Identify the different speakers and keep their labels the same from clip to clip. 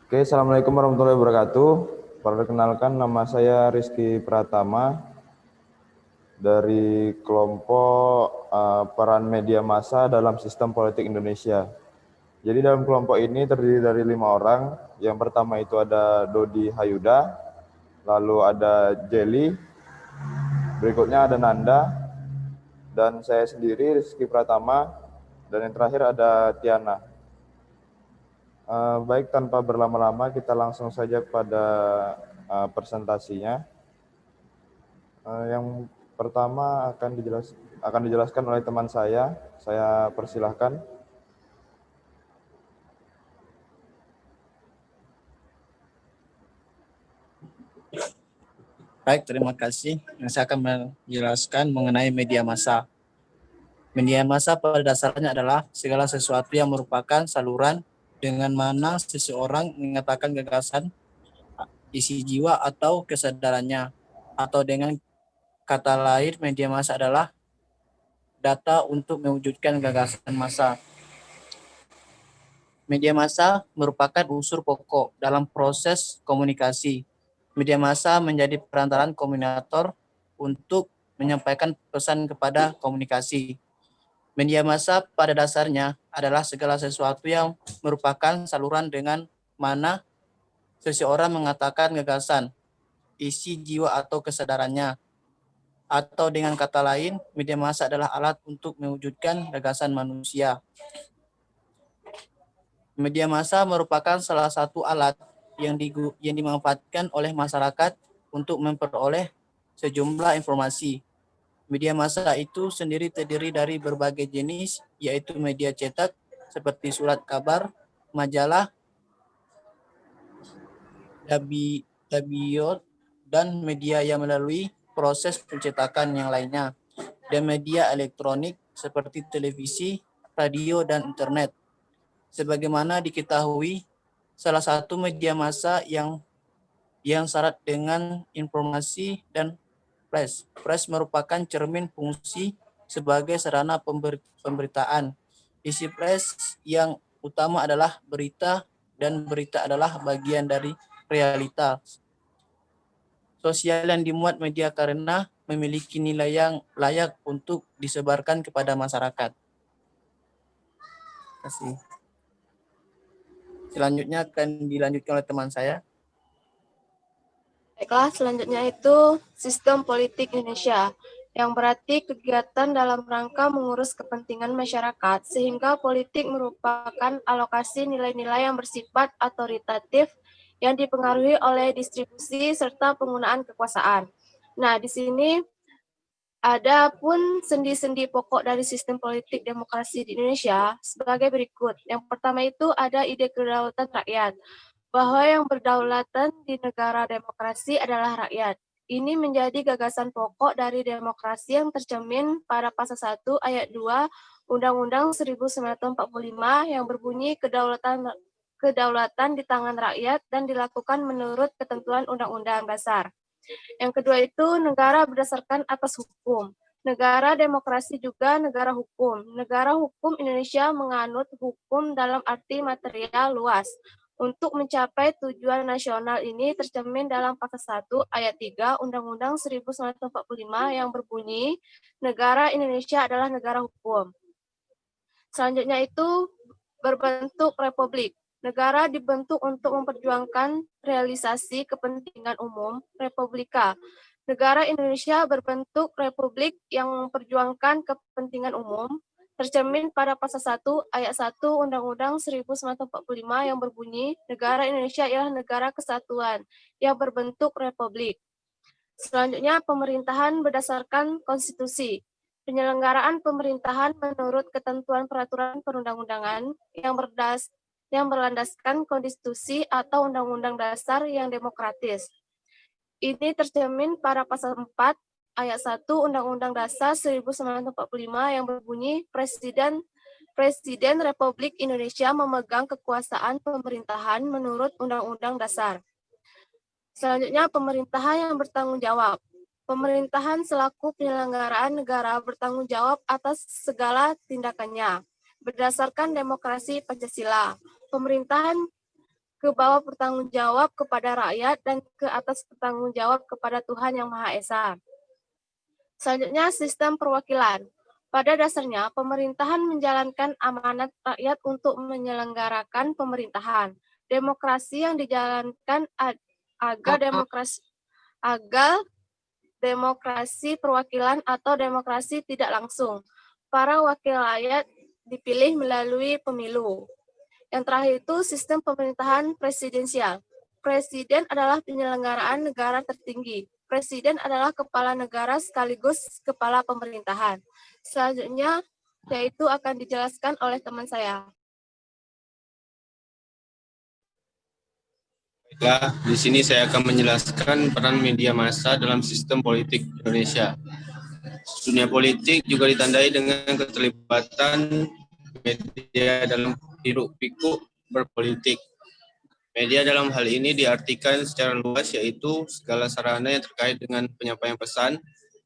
Speaker 1: Oke, Assalamualaikum warahmatullahi wabarakatuh. Perkenalkan, nama saya Rizky Pratama dari kelompok peran media massa dalam sistem politik Indonesia. Jadi dalam kelompok ini terdiri dari 5 orang. Yang pertama itu ada Dodi Hayuda, lalu ada Jelly, berikutnya ada Nanda, dan saya sendiri Rizky Pratama, dan yang terakhir ada Tiana. Baik, tanpa berlama-lama kita langsung saja pada presentasinya. Yang pertama akan dijelaskan oleh teman saya. Saya persilahkan.
Speaker 2: Baik, terima kasih. Saya akan menjelaskan mengenai media massa. Media massa pada dasarnya adalah segala sesuatu yang merupakan saluran dengan mana seseorang mengatakan gagasan, isi jiwa atau kesadarannya. Atau dengan kata lain, media massa adalah data untuk mewujudkan gagasan massa. Media massa merupakan unsur pokok dalam proses komunikasi. Media massa menjadi perantaraan komunikator untuk menyampaikan pesan kepada komunikasi. Media massa pada dasarnya adalah segala sesuatu yang merupakan saluran dengan mana seseorang mengatakan gagasan, isi jiwa atau kesadarannya. Atau dengan kata lain, media massa adalah alat untuk mewujudkan gagasan manusia. Media massa merupakan salah satu alat yang dimanfaatkan oleh masyarakat untuk memperoleh sejumlah informasi. Media massa itu sendiri terdiri dari berbagai jenis, yaitu media cetak seperti surat kabar, majalah, tabloid, dan media yang melalui proses pencetakan yang lainnya, dan media elektronik seperti televisi, radio, dan internet. Sebagaimana diketahui, salah satu media massa yang syarat dengan informasi dan press. Press merupakan cermin fungsi sebagai sarana pemberitaan. Isi press yang utama adalah berita, dan berita adalah bagian dari realitas sosial yang dimuat media karena memiliki nilai yang layak untuk disebarkan kepada masyarakat. Terima kasih. Selanjutnya akan dilanjutkan oleh teman saya.
Speaker 3: Baiklah, selanjutnya itu sistem politik Indonesia, yang berarti kegiatan dalam rangka mengurus kepentingan masyarakat, sehingga politik merupakan alokasi nilai-nilai yang bersifat otoritatif yang dipengaruhi oleh distribusi serta penggunaan kekuasaan. Nah, di sini ada pun sendi-sendi pokok dari sistem politik demokrasi di Indonesia sebagai berikut. Yang pertama itu ada ide kedaulatan rakyat, bahwa yang berdaulatan di negara demokrasi adalah rakyat. Ini menjadi gagasan pokok dari demokrasi yang tercermin pada pasal 1 ayat 2 Undang-Undang 1945 yang berbunyi kedaulatan di tangan rakyat dan dilakukan menurut ketentuan Undang-Undang Dasar. Yang kedua itu negara berdasarkan atas hukum. Negara demokrasi juga negara hukum. Negara hukum Indonesia menganut hukum dalam arti material luas. Untuk mencapai tujuan nasional ini tercermin dalam pasal 1 ayat 3 Undang-Undang 1945 yang berbunyi, negara Indonesia adalah negara hukum. Selanjutnya itu berbentuk republik. Negara dibentuk untuk memperjuangkan realisasi kepentingan umum, republika. Negara Indonesia berbentuk republik yang memperjuangkan kepentingan umum, tercermin pada pasal 1 ayat 1 Undang-Undang 1945 yang berbunyi, negara Indonesia ialah negara kesatuan yang berbentuk republik. Selanjutnya, pemerintahan berdasarkan konstitusi. Penyelenggaraan pemerintahan menurut ketentuan peraturan perundang-undangan yang berlandaskan konstitusi atau undang-undang dasar yang demokratis. Ini tercermin pada pasal 4 ayat 1 Undang-Undang Dasar 1945 yang berbunyi Presiden Republik Indonesia memegang kekuasaan pemerintahan menurut Undang-Undang Dasar. Selanjutnya, pemerintahan yang bertanggung jawab. Pemerintahan selaku penyelenggaraan negara bertanggung jawab atas segala tindakannya berdasarkan demokrasi Pancasila. Pemerintahan ke bawah bertanggung jawab kepada rakyat, dan ke atas bertanggung jawab kepada Tuhan Yang Maha Esa. Selanjutnya, sistem perwakilan. Pada dasarnya, pemerintahan menjalankan amanat rakyat untuk menyelenggarakan pemerintahan. Demokrasi yang dijalankan agar demokrasi perwakilan atau demokrasi tidak langsung. Para wakil rakyat dipilih melalui pemilu. Yang terakhir itu sistem pemerintahan presidensial. Presiden adalah penyelenggaraan negara tertinggi. Presiden adalah kepala negara sekaligus kepala pemerintahan. Selanjutnya, yaitu akan dijelaskan oleh teman saya.
Speaker 4: Baiklah, di sini saya akan menjelaskan peran media massa dalam sistem politik Indonesia. Dunia politik juga ditandai dengan keterlibatan media dalam hiruk-pikuk berpolitik. Media dalam hal ini diartikan secara luas, yaitu segala sarana yang terkait dengan penyampaian pesan,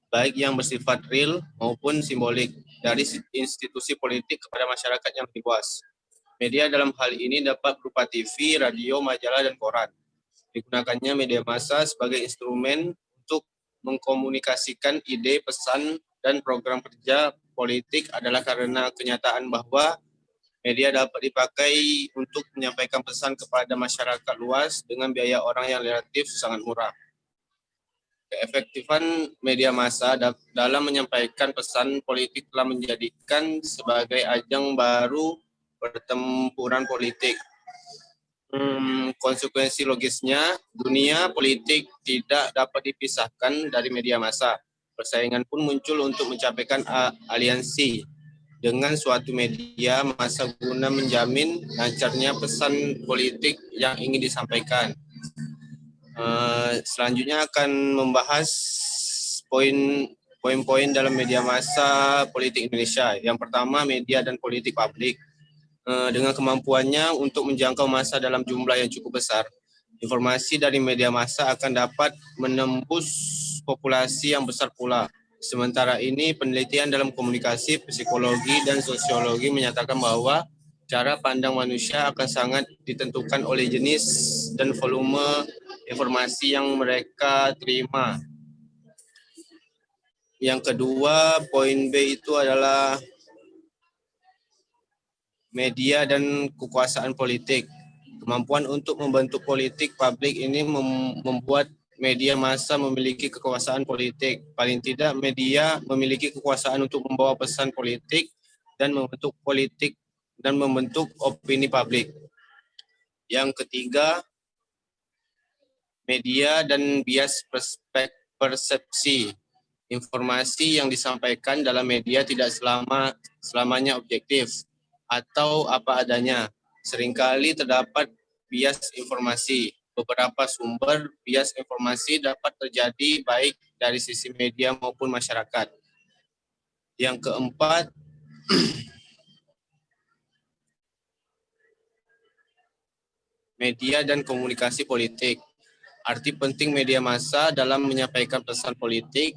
Speaker 4: baik yang bersifat real maupun simbolik, dari institusi politik kepada masyarakat yang lebih luas. Media dalam hal ini dapat berupa TV, radio, majalah, dan koran. Digunakannya media massa sebagai instrumen untuk mengkomunikasikan ide, pesan, dan program kerja politik adalah karena kenyataan bahwa media dapat dipakai untuk menyampaikan pesan kepada masyarakat luas dengan biaya orang yang relatif sangat murah. Keefektifan media massa dalam menyampaikan pesan politik telah menjadikan sebagai ajang baru pertempuran politik. Konsekuensi logisnya, dunia politik tidak dapat dipisahkan dari media massa. Persaingan pun muncul untuk mencapaikan aliansi dengan suatu media massa guna menjamin lancarnya pesan politik yang ingin disampaikan. Selanjutnya akan membahas poin-poin dalam media massa politik Indonesia. Yang pertama, media dan politik publik. Dengan kemampuannya untuk menjangkau massa dalam jumlah yang cukup besar, informasi dari media massa akan dapat menembus populasi yang besar pula. Sementara ini, penelitian dalam komunikasi, psikologi, dan sosiologi menyatakan bahwa cara pandang manusia akan sangat ditentukan oleh jenis dan volume informasi yang mereka terima. Yang kedua, poin B itu adalah media dan kekuasaan politik. Kemampuan untuk membentuk politik publik ini membuat media massa memiliki kekuasaan politik. Paling tidak, media memiliki kekuasaan untuk membawa pesan politik dan membentuk opini publik. Yang ketiga, media dan bias persepsi. Informasi yang disampaikan dalam media tidak selamanya objektif atau apa adanya. Seringkali terdapat bias informasi. Beberapa sumber bias informasi dapat terjadi baik dari sisi media maupun masyarakat. Yang keempat, media dan komunikasi politik. Arti penting media massa dalam menyampaikan pesan politik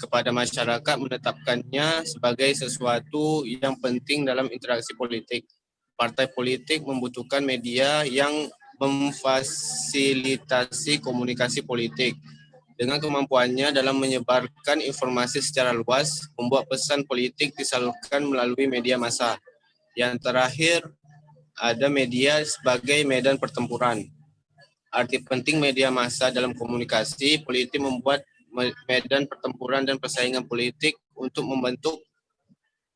Speaker 4: kepada masyarakat menetapkannya sebagai sesuatu yang penting dalam interaksi politik. Partai politik membutuhkan media yang memfasilitasi komunikasi politik. Dengan kemampuannya dalam menyebarkan informasi secara luas, membuat pesan politik disalurkan melalui media massa. Yang terakhir, ada media sebagai medan pertempuran. Arti penting media massa dalam komunikasi politik membuat medan pertempuran dan persaingan politik untuk membentuk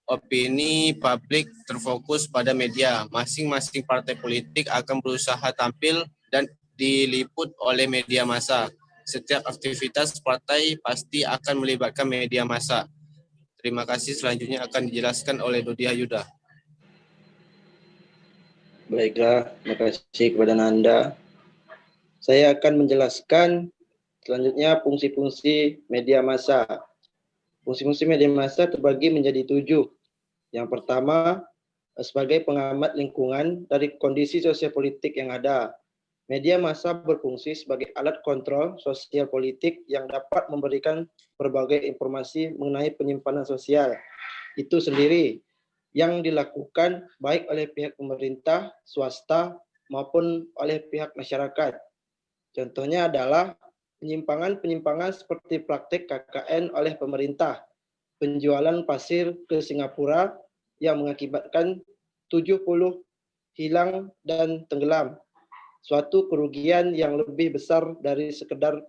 Speaker 4: opini publik terfokus pada media. Masing-masing partai politik akan berusaha tampil dan diliput oleh media massa. Setiap aktivitas partai pasti akan melibatkan media massa. Terima kasih. Selanjutnya akan dijelaskan oleh Dodi Hayuda.
Speaker 5: Baiklah, terima kasih kepada Nanda. Saya akan menjelaskan selanjutnya fungsi-fungsi media massa. Fungsi-fungsi media massa terbagi menjadi 7. Yang pertama, sebagai pengamat lingkungan dari kondisi sosial politik yang ada. Media massa berfungsi sebagai alat kontrol sosial politik yang dapat memberikan berbagai informasi mengenai penyimpanan sosial itu sendiri yang dilakukan baik oleh pihak pemerintah, swasta, maupun oleh pihak masyarakat. Contohnya adalah penyimpangan-penyimpangan seperti praktik KKN oleh pemerintah, penjualan pasir ke Singapura yang mengakibatkan 70 hilang dan tenggelam, suatu kerugian yang lebih besar dari sekedar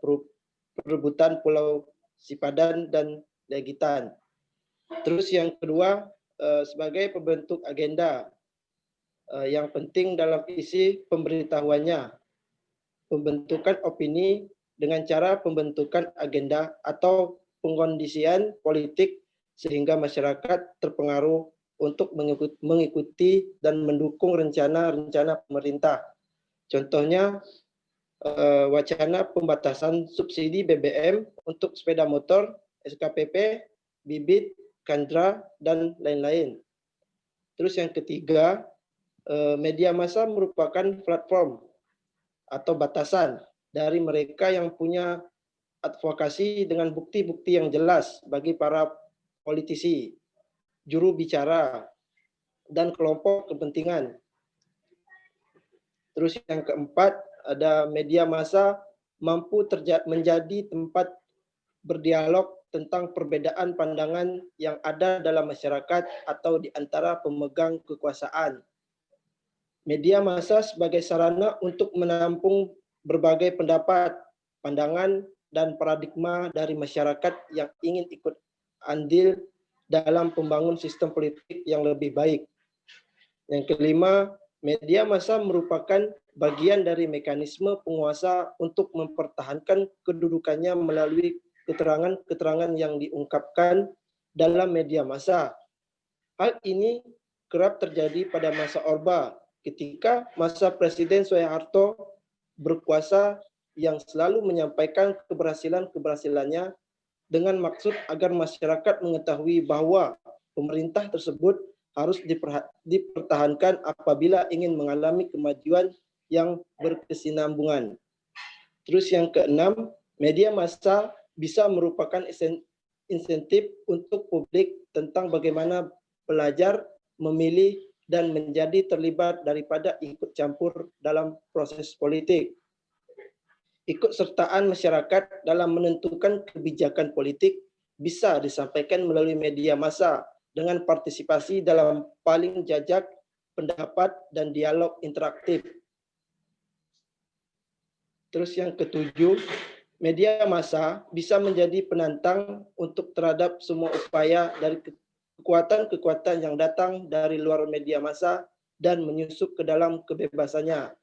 Speaker 5: perebutan Pulau Sipadan dan Legitan. Terus yang kedua, sebagai pembentuk agenda yang penting dalam isi pemberitahuannya, pembentukan opini dengan cara pembentukan agenda atau pengkondisian politik sehingga masyarakat terpengaruh untuk mengikuti dan mendukung rencana-rencana pemerintah. Contohnya wacana pembatasan subsidi BBM untuk sepeda motor, SKPP, bibit, kandra, dan lain-lain. Terus yang ketiga, media massa merupakan platform atau batasan dari mereka yang punya advokasi dengan bukti-bukti yang jelas bagi para politisi, juru bicara, dan kelompok kepentingan. Terus yang keempat, ada media massa mampu menjadi tempat berdialog tentang perbedaan pandangan yang ada dalam masyarakat atau di antara pemegang kekuasaan. Media massa sebagai sarana untuk menampung berbagai pendapat, pandangan, dan paradigma dari masyarakat yang ingin ikut andil dalam pembangun sistem politik yang lebih baik. Yang kelima, media massa merupakan bagian dari mekanisme penguasa untuk mempertahankan kedudukannya melalui keterangan-keterangan yang diungkapkan dalam media massa. Hal ini kerap terjadi pada masa Orba, ketika masa Presiden Soeharto berkuasa yang selalu menyampaikan keberhasilan-keberhasilannya dengan maksud agar masyarakat mengetahui bahwa pemerintah tersebut harus dipertahankan apabila ingin mengalami kemajuan yang berkesinambungan. Terus yang keenam, media massa bisa merupakan insentif untuk publik tentang bagaimana belajar, memilih, dan menjadi terlibat daripada ikut campur dalam proses politik. Ikut sertaan masyarakat dalam menentukan kebijakan politik bisa disampaikan melalui media massa dengan partisipasi dalam paling jajak pendapat dan dialog interaktif. Terus yang ketujuh, media massa bisa menjadi penantang untuk terhadap semua upaya dari kekuatan-kekuatan yang datang dari luar media massa dan menyusup ke dalam kebebasannya.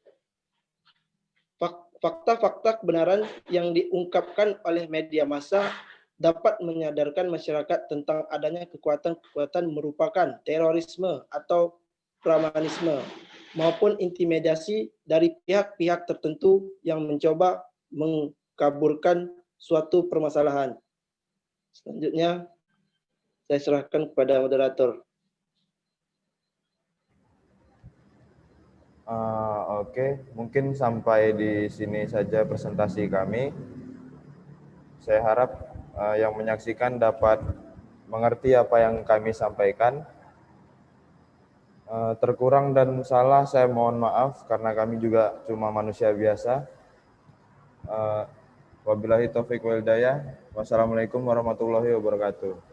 Speaker 5: Fakta-fakta kebenaran yang diungkapkan oleh media massa dapat menyadarkan masyarakat tentang adanya kekuatan-kekuatan merupakan terorisme atau pramanisme maupun intimidasi dari pihak-pihak tertentu yang mencoba mengkaburkan suatu permasalahan. Selanjutnya, saya serahkan kepada moderator.
Speaker 1: Oke, mungkin sampai di sini saja presentasi kami. Saya harap yang menyaksikan dapat mengerti apa yang kami sampaikan. Terkurang dan salah saya mohon maaf karena kami juga cuma manusia biasa. Wabillahi taufiq wal hidayah. Wassalamualaikum warahmatullahi wabarakatuh.